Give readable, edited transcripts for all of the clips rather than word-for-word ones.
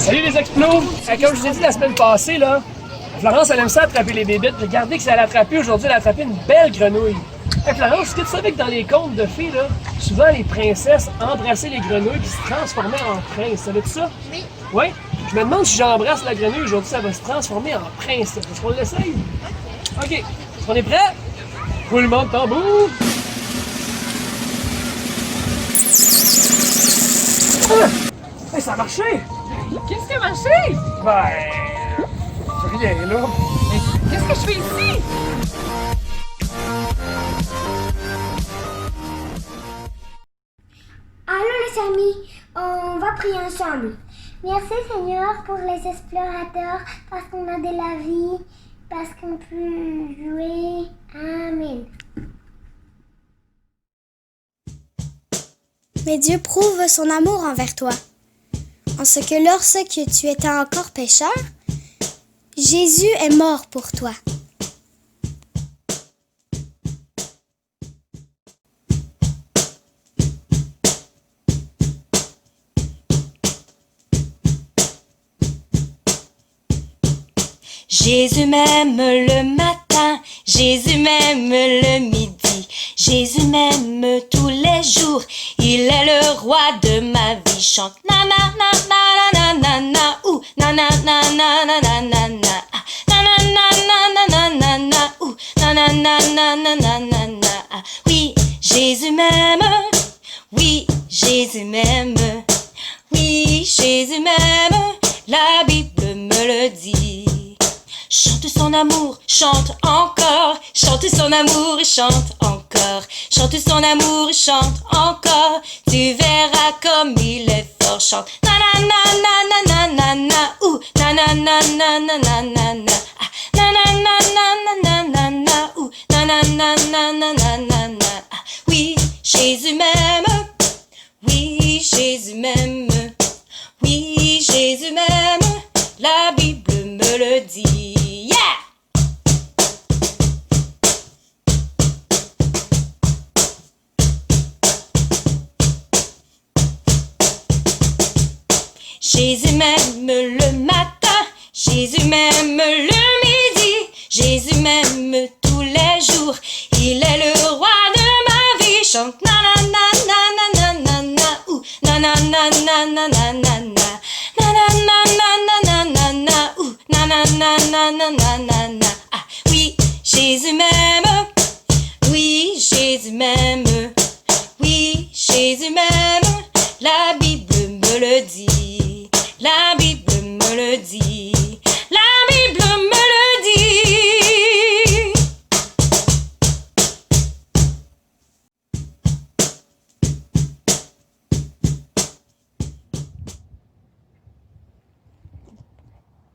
Salut les explos! Comme je vous ai dit la semaine passée, là, Florence, elle aime ça attraper les bébites. Regardez que ça l'a attrapé aujourd'hui, elle a attrapé une belle grenouille. Hey Florence, est-ce que tu savais que dans les contes de fées, là, souvent les princesses embrassaient les grenouilles qui se transformaient en princes? Savais-tu ça? Oui. Oui? Je me demande si j'embrasse la grenouille aujourd'hui, ça va se transformer en prince. Est-ce qu'on l'essaye? OK. Est-ce qu'on est prêt? Roulement de tambour! Ah! Hey, ça a marché! Qu'est-ce qui a marché? Ben... rien, là. Qu'est-ce que je fais ici? Allons les amis, on va prier ensemble. Merci Seigneur pour les explorateurs, parce qu'on a de la vie, parce qu'on peut jouer. Amen. Mais Dieu prouve son amour envers toi, en ce que lorsque tu étais encore pécheur, Jésus est mort pour toi. Jésus m'aime le matin, Jésus m'aime le midi, Jésus m'aime tous les jours, il est le roi de ma vie. Chante na na na na na na na ou na na na na na na na na na na na na na na na ou na na na na na na na na. Oui, Jésus m'aime, oui, Jésus m'aime, oui, Jésus m'aime, la Bible me le dit. Chante son amour, chante encore, chante son amour et chante encore, chante son amour et chante encore, tu verras comme il est fort. Chante na na na na na na na ou na na na na na na na na na na na na na na na ou na na na na na na na na. Oui, Jésus m'aime, oui, Jésus m'aime, oui, Jésus m'aime, la Bible me le dit. Jésus m'aime le matin, Jésus m'aime le midi, Jésus m'aime tous les jours, il est le roi de ma vie. Chante na na na na na na na ou na na na na na na na na na na na na na na ou na na na na na na na na. Oui, Jésus m'aime, oui, Jésus m'aime, oui, Jésus m'aime, la Bible me le dit. La Bible me le dit, la Bible me le dit.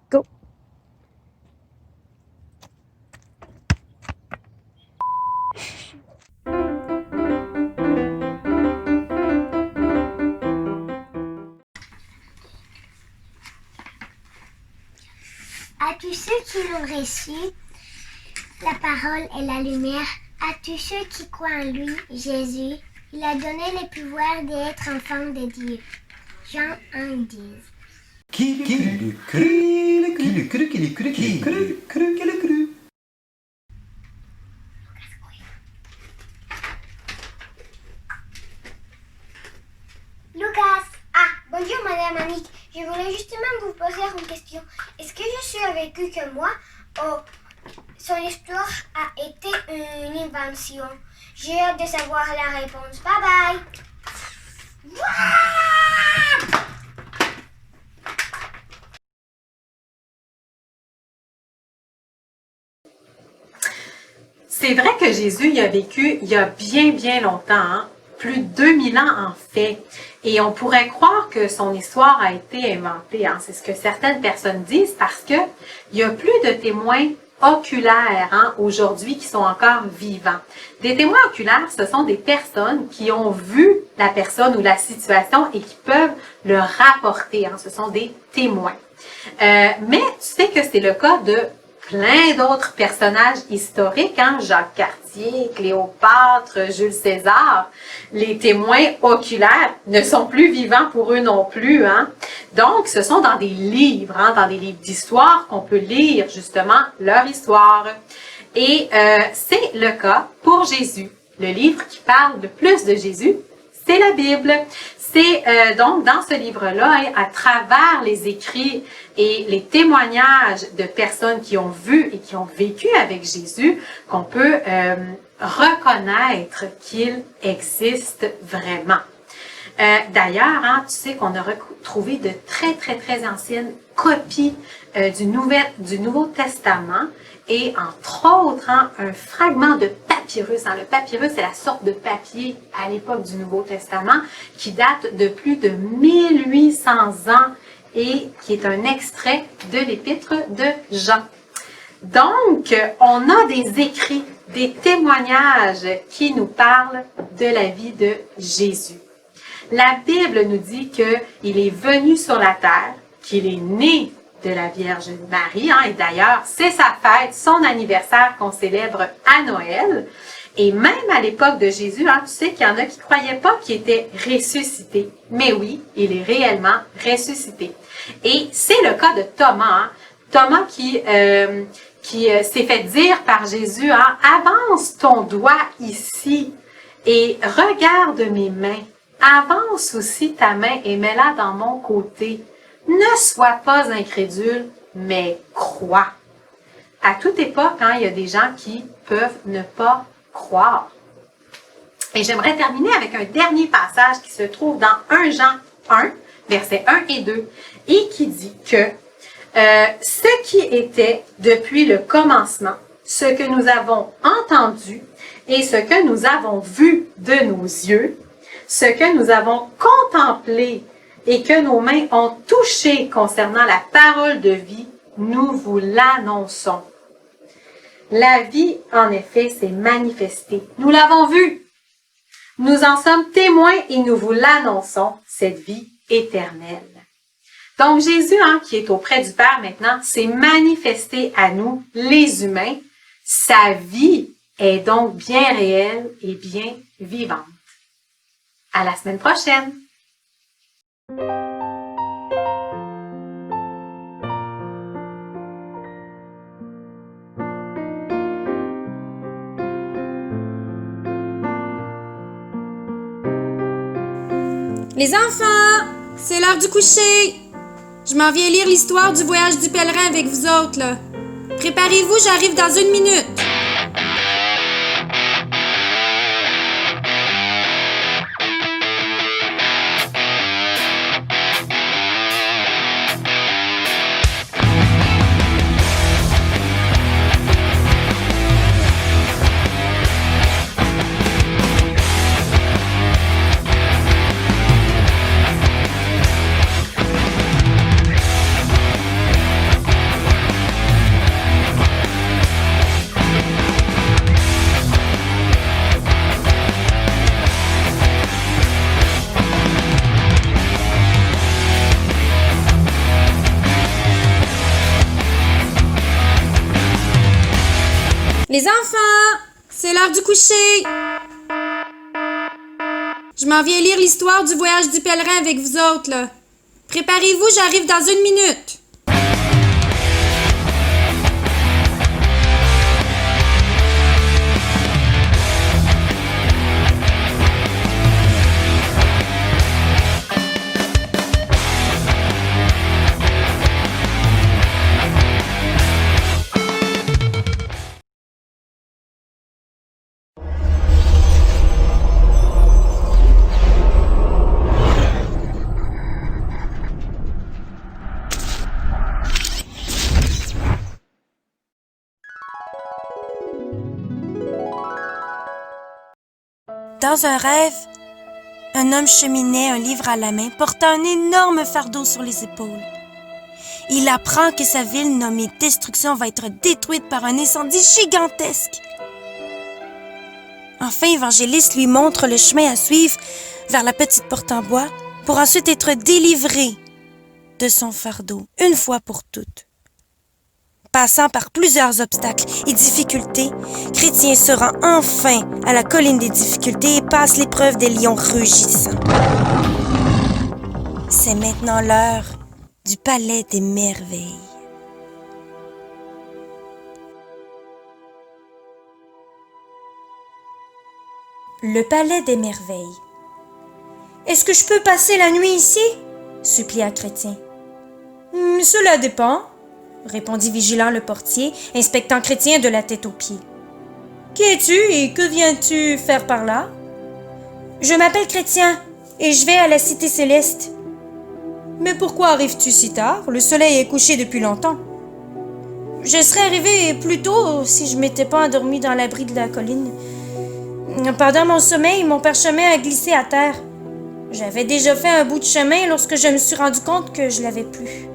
Go! À tous ceux qui l'ont reçu, la parole et la lumière, à tous ceux qui croient en lui, Jésus, il a donné le pouvoir d'être enfant de Dieu. Jean 1:10. Qui le cru. Lucas! Ah, bonjour Madame Annick. Je voulais justement vous poser une question. Est-ce que je suis vécu que moi ou son histoire a été une invention? J'ai hâte de savoir la réponse. Bye bye! C'est vrai que Jésus il a vécu il y a bien longtemps, hein? Plus de 2000 ans en fait. Et on pourrait croire que son histoire a été inventée, hein? C'est ce que certaines personnes disent parce que il y a plus de témoins oculaires, hein, aujourd'hui qui sont encore vivants. Des témoins oculaires, ce sont des personnes qui ont vu la personne ou la situation et qui peuvent le rapporter, hein? Ce sont des témoins. Mais tu sais que c'est le cas de plein d'autres personnages historiques, hein, Jacques Cartier, Cléopâtre, Jules César. Les témoins oculaires ne sont plus vivants pour eux non plus, hein. Donc, ce sont dans des livres, hein, dans des livres d'histoire qu'on peut lire justement leur histoire. Et c'est le cas pour Jésus. Le livre qui parle le plus de Jésus, c'est la Bible. C'est donc dans ce livre-là, à travers les écrits et les témoignages de personnes qui ont vu et qui ont vécu avec Jésus, qu'on peut reconnaître qu'il existe vraiment. D'ailleurs, hein, tu sais qu'on a retrouvé de très, très, très anciennes copies du Nouveau Testament et entre autres, hein, un fragment de papyrus. Hein. Le papyrus, c'est la sorte de papier à l'époque du Nouveau Testament qui date de plus de 1800 ans et qui est un extrait de l'épître de Jean. Donc, on a des écrits, des témoignages qui nous parlent de la vie de Jésus. La Bible nous dit qu'il est venu sur la terre, qu'il est né de la Vierge Marie, hein, et d'ailleurs, c'est sa fête, son anniversaire qu'on célèbre à Noël. Et même à l'époque de Jésus, hein, tu sais qu'il y en a qui ne croyaient pas qu'il était ressuscité. Mais oui, il est réellement ressuscité. Et c'est le cas de Thomas. Hein. Thomas qui s'est fait dire par Jésus, hein, « Avance ton doigt ici et regarde mes mains. Avance aussi ta main et mets-la dans mon côté. Ne sois pas incrédule, mais crois. » À toute époque, hein, il y a des gens qui peuvent ne pas croire. Et j'aimerais terminer avec un dernier passage qui se trouve dans 1 Jean 1, versets 1 et 2, et qui dit que ce qui était depuis le commencement, ce que nous avons entendu et ce que nous avons vu de nos yeux, ce que nous avons contemplé et que nos mains ont touché concernant la parole de vie, nous vous l'annonçons. La vie, en effet, s'est manifestée. Nous l'avons vue. Nous en sommes témoins et nous vous l'annonçons, cette vie éternelle. Donc Jésus, hein, qui est auprès du Père maintenant, s'est manifesté à nous, les humains. Sa vie est donc bien réelle et bien vivante. À la semaine prochaine! Les enfants, c'est l'heure du coucher. Je m'en viens lire l'histoire du voyage du pèlerin avec vous autres, là. Préparez-vous, j'arrive dans 1 minute. Les enfants, c'est l'heure du coucher. Je m'en viens lire l'histoire du voyage du pèlerin avec vous autres, là. Préparez-vous, j'arrive dans 1 minute. Dans un rêve, un homme cheminait, un livre à la main, portant un énorme fardeau sur les épaules. Il apprend que sa ville nommée Destruction va être détruite par un incendie gigantesque. Enfin, Évangéliste lui montre le chemin à suivre vers la petite porte en bois pour ensuite être délivré de son fardeau, une fois pour toutes. Passant par plusieurs obstacles et difficultés, Chrétien se rend enfin à la colline des difficultés et passe l'épreuve des lions rugissants. C'est maintenant l'heure du palais des merveilles. Le palais des merveilles. « Est-ce que je peux passer la nuit ici? » supplia Chrétien. « Cela dépend, » répondit vigilant le portier, inspectant Chrétien de la tête aux pieds. « Qui es-tu et que viens-tu faire par là? »« Je m'appelle Chrétien et je vais à la cité céleste. »« Mais pourquoi arrives-tu si tard? Le soleil est couché depuis longtemps. »« Je serais arrivé plus tôt si je m'étais pas endormi dans l'abri de la colline. Pendant mon sommeil, mon parchemin a glissé à terre. J'avais déjà fait un bout de chemin lorsque je me suis rendu compte que je l'avais plus.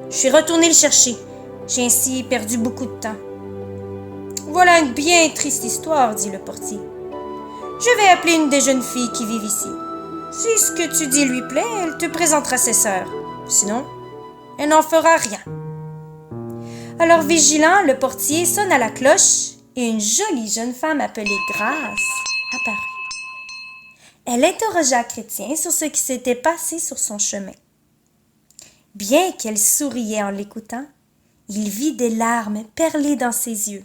Je suis retourné le chercher. J'ai ainsi perdu beaucoup de temps. « Voilà une bien triste histoire, » dit le portier. « Je vais appeler une des jeunes filles qui vivent ici. Si ce que tu dis lui plaît, elle te présentera ses sœurs. Sinon, elle n'en fera rien. » Alors vigilant, le portier sonne à la cloche et une jolie jeune femme appelée Grâce apparut. Elle interrogea Chrétien sur ce qui s'était passé sur son chemin. Bien qu'elle souriait en l'écoutant, il vit des larmes perler dans ses yeux.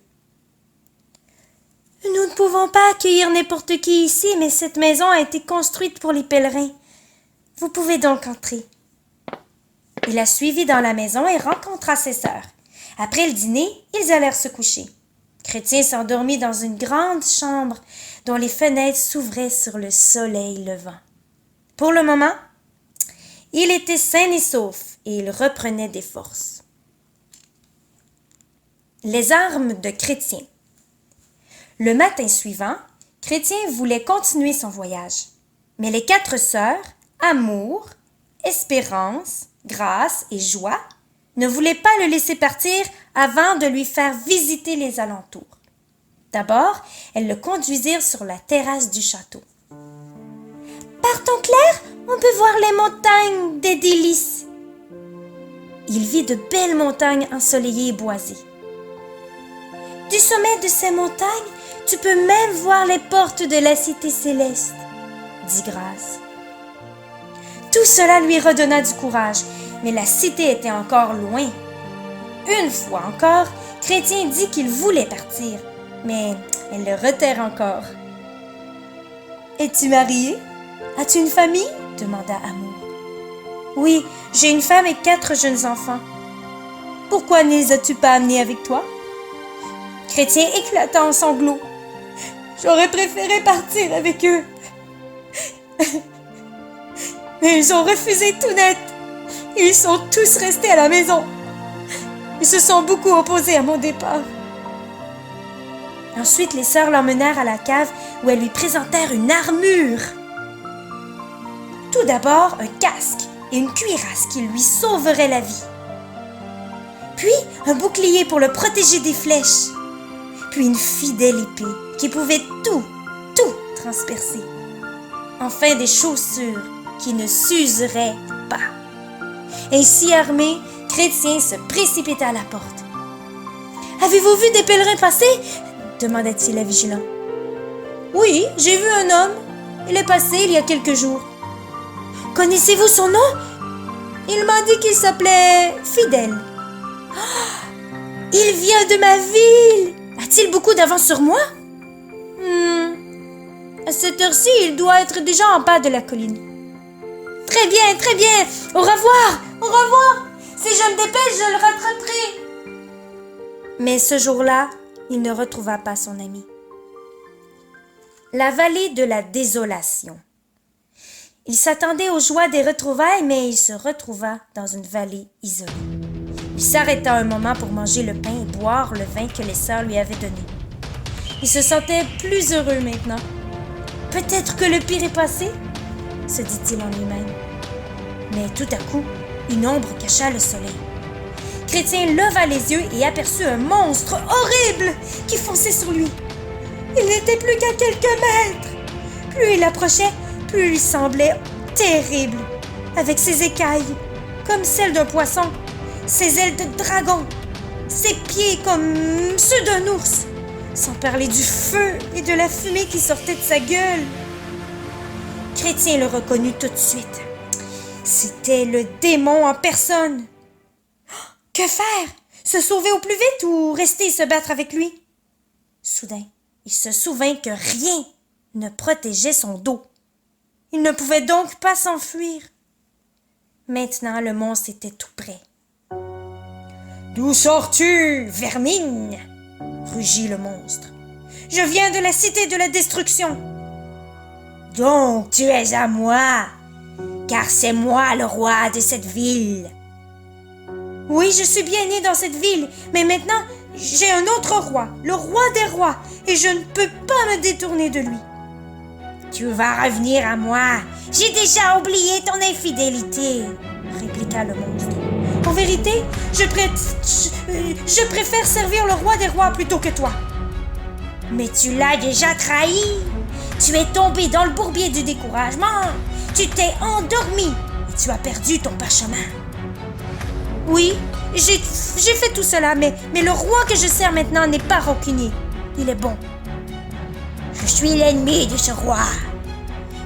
« Nous ne pouvons pas accueillir n'importe qui ici, mais cette maison a été construite pour les pèlerins. Vous pouvez donc entrer. » Il la suivit dans la maison et rencontra ses sœurs. Après le dîner, ils allèrent se coucher. Chrétien s'endormit dans une grande chambre dont les fenêtres s'ouvraient sur le soleil levant. Pour le moment, il était sain et sauf et il reprenait des forces. Les armes de Chrétien. Le matin suivant, Chrétien voulait continuer son voyage, mais les 4 sœurs, Amour, Espérance, Grâce et Joie, ne voulaient pas le laisser partir avant de lui faire visiter les alentours. D'abord, elles le conduisirent sur la terrasse du château. « Partons, Claire, on peut voir les montagnes des délices. » Il vit de belles montagnes ensoleillées et boisées. « Du sommet de ces montagnes, tu peux même voir les portes de la cité céleste, » dit Grâce. Tout cela lui redonna du courage, mais la cité était encore loin. Une fois encore, Chrétien dit qu'il voulait partir, mais elle le reterre encore. « Es-tu marié? As-tu une famille? » demanda Amour. « Oui, j'ai une femme et 4 jeunes enfants. »« Pourquoi ne les as-tu pas amenés avec toi? » Chrétien éclata en sanglots. « J'aurais préféré partir avec eux. » Mais ils ont refusé tout net. Ils sont tous restés à la maison. Ils se sont beaucoup opposés à mon départ. Ensuite, les sœurs l'emmenèrent à la cave où elles lui présentèrent une armure. Tout d'abord, un casque et une cuirasse qui lui sauveraient la vie. Puis, un bouclier pour le protéger des flèches. Puis, une fidèle épée qui pouvait tout transpercer. Enfin, des chaussures qui ne s'useraient pas. Ainsi armé, Chrétien se précipita à la porte. « Avez-vous vu des pèlerins passer? » demanda-t-il à Vigilant. « Oui, j'ai vu un homme. Il est passé il y a quelques jours. »« Connaissez-vous son nom? » ?»« Il m'a dit qu'il s'appelait Fidèle. »« Il vient de ma ville. A-t-il beaucoup d'avance sur moi? » À cette heure-ci, il doit être déjà en bas de la colline. « Très bien, très bien. Au revoir, au revoir. Si je me dépêche, je le rattraperai. » Mais ce jour-là, il ne retrouva pas son ami. La vallée de la désolation. Il s'attendait aux joies des retrouvailles, mais il se retrouva dans une vallée isolée. Il s'arrêta un moment pour manger le pain et boire le vin que les sœurs lui avaient donné. Il se sentait plus heureux maintenant. « Peut-être que le pire est passé ?» se dit-il en lui-même. Mais tout à coup, une ombre cacha le soleil. Chrétien leva les yeux et aperçut un monstre horrible qui fonçait sur lui. Il n'était plus qu'à quelques mètres. Plus il approchait, plus il semblait terrible, avec ses écailles, comme celles d'un poisson, ses ailes de dragon, ses pieds comme ceux d'un ours, sans parler du feu et de la fumée qui sortait de sa gueule. Chrétien le reconnut tout de suite. C'était le démon en personne. Que faire? Se sauver au plus vite ou rester se battre avec lui? Soudain, il se souvint que rien ne protégeait son dos. Il ne pouvait donc pas s'enfuir. Maintenant, le monstre était tout près. « D'où sors-tu, vermine ?» rugit le monstre. « Je viens de la cité de la destruction. »« Donc tu es à moi, car c'est moi le roi de cette ville. »« Oui, je suis bien né dans cette ville, mais maintenant j'ai un autre roi, le roi des rois, et je ne peux pas me détourner de lui. »« Tu vas revenir à moi, j'ai déjà oublié ton infidélité, » répliqua le monstre. « En vérité, je préfère servir le roi des rois plutôt que toi. »« Mais tu l'as déjà trahi. Tu es tombé dans le bourbier du découragement. Tu t'es endormi et tu as perdu ton parchemin. »« Oui, j'ai fait tout cela, mais le roi que je sers maintenant n'est pas rancunier. Il est bon. »« Je suis l'ennemi de ce roi.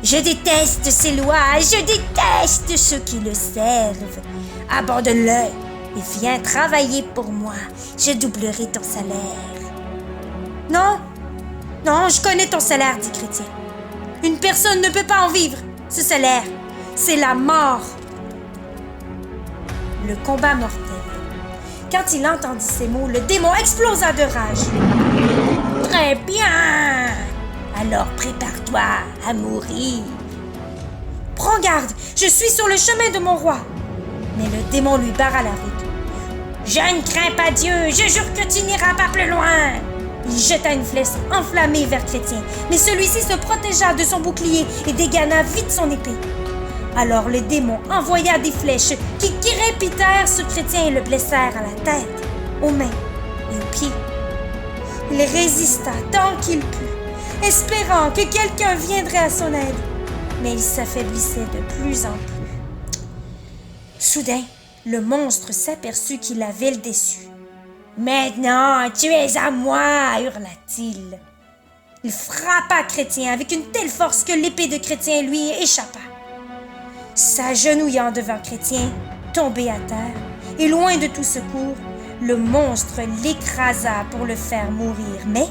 Je déteste ses lois, je déteste ceux qui le servent. Abandonne-le et viens travailler pour moi. Je doublerai ton salaire. »« Non, je connais ton salaire, dit Chrétien. Une personne ne peut pas en vivre. Ce salaire, c'est la mort. » Le combat mortel. Quand il entendit ces mots, le démon explosa de rage. « Très bien! Alors prépare-toi à mourir. »« Prends garde, je suis sur le chemin de mon roi. » Mais le démon lui barra la route. « Je ne crains pas Dieu, je jure que tu n'iras pas plus loin. » Il jeta une flèche enflammée vers Chrétien, mais celui-ci se protégea de son bouclier et dégaina vite son épée. Alors le démon envoya des flèches qui crépitèrent sur Chrétien et le blessèrent à la tête, aux mains et aux pieds. Il résista tant qu'il put, espérant que quelqu'un viendrait à son aide, mais il s'affaiblissait de plus en plus. Soudain, le monstre s'aperçut qu'il avait le déçu. « Maintenant, tu es à moi !» hurla-t-il. Il frappa Chrétien avec une telle force que l'épée de Chrétien lui échappa. S'agenouillant devant Chrétien, tombé à terre, et loin de tout secours, le monstre l'écrasa pour le faire mourir. Mais,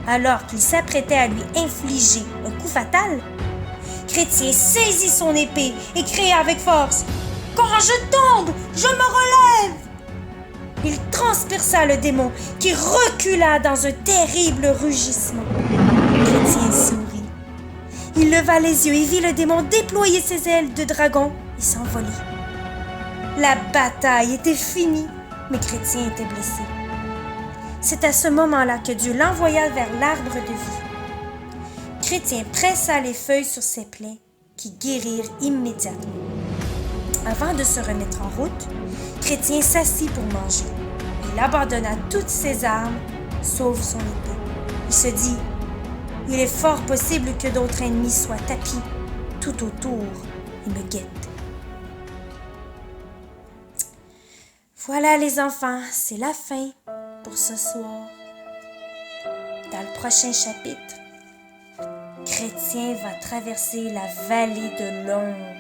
alors qu'il s'apprêtait à lui infliger un coup fatal, Chrétien saisit son épée et cria avec force « Quand je tombe, je me relève !» Il transperça le démon qui recula dans un terrible rugissement. Chrétien sourit. Il leva les yeux et vit le démon déployer ses ailes de dragon et s'envoler. La bataille était finie, mais Chrétien était blessé. C'est à ce moment-là que Dieu l'envoya vers l'arbre de vie. Chrétien pressa les feuilles sur ses plaies qui guérirent immédiatement. Avant de se remettre en route, Chrétien s'assit pour manger. Il abandonna toutes ses armes, sauf son épée. Il se dit, il est fort possible que d'autres ennemis soient tapis tout autour et me guettent. Voilà les enfants, c'est la fin pour ce soir. Dans le prochain chapitre, Chrétien va traverser la vallée de l'ombre.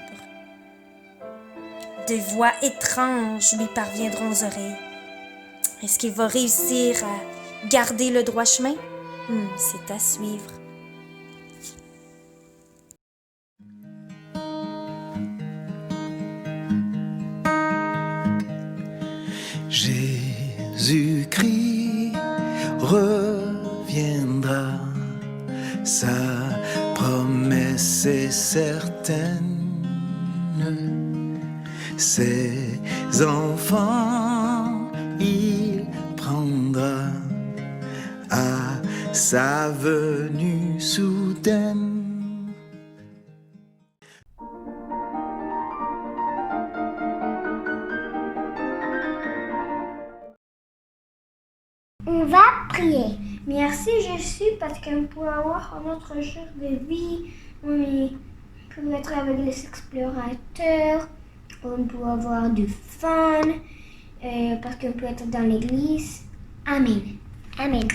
Des voix étranges lui parviendront aux oreilles. Est-ce qu'il va réussir à garder le droit chemin? C'est à suivre. Jésus-Christ reviendra, sa promesse est certaine. Ses enfants, il prendra à sa venue soudaine. On va prier. Merci Jésus parce qu'on peut avoir notre jour de vie. On peut être avec les explorateurs. On peut avoir du fun. parce que vous pouvez être dans l'église. Amen. Amen.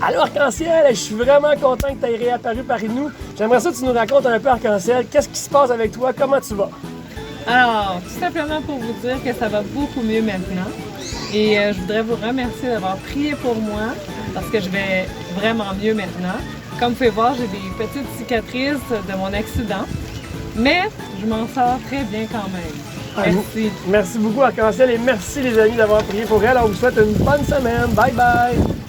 Allô Arc-en-Ciel, je suis vraiment content que tu aies réapparu parmi nous. J'aimerais ça que tu nous racontes un peu Arc-en-Ciel. Qu'est-ce qui se passe avec toi? Comment tu vas? Alors, tout simplement pour vous dire que ça va beaucoup mieux maintenant. Et je voudrais vous remercier d'avoir prié pour moi parce que je vais vraiment mieux maintenant. Comme vous pouvez voir, j'ai des petites cicatrices de mon accident, mais je m'en sors très bien quand même. Merci. Merci beaucoup Arc-en-Ciel et merci les amis d'avoir prié pour elle. On vous souhaite une bonne semaine. Bye bye!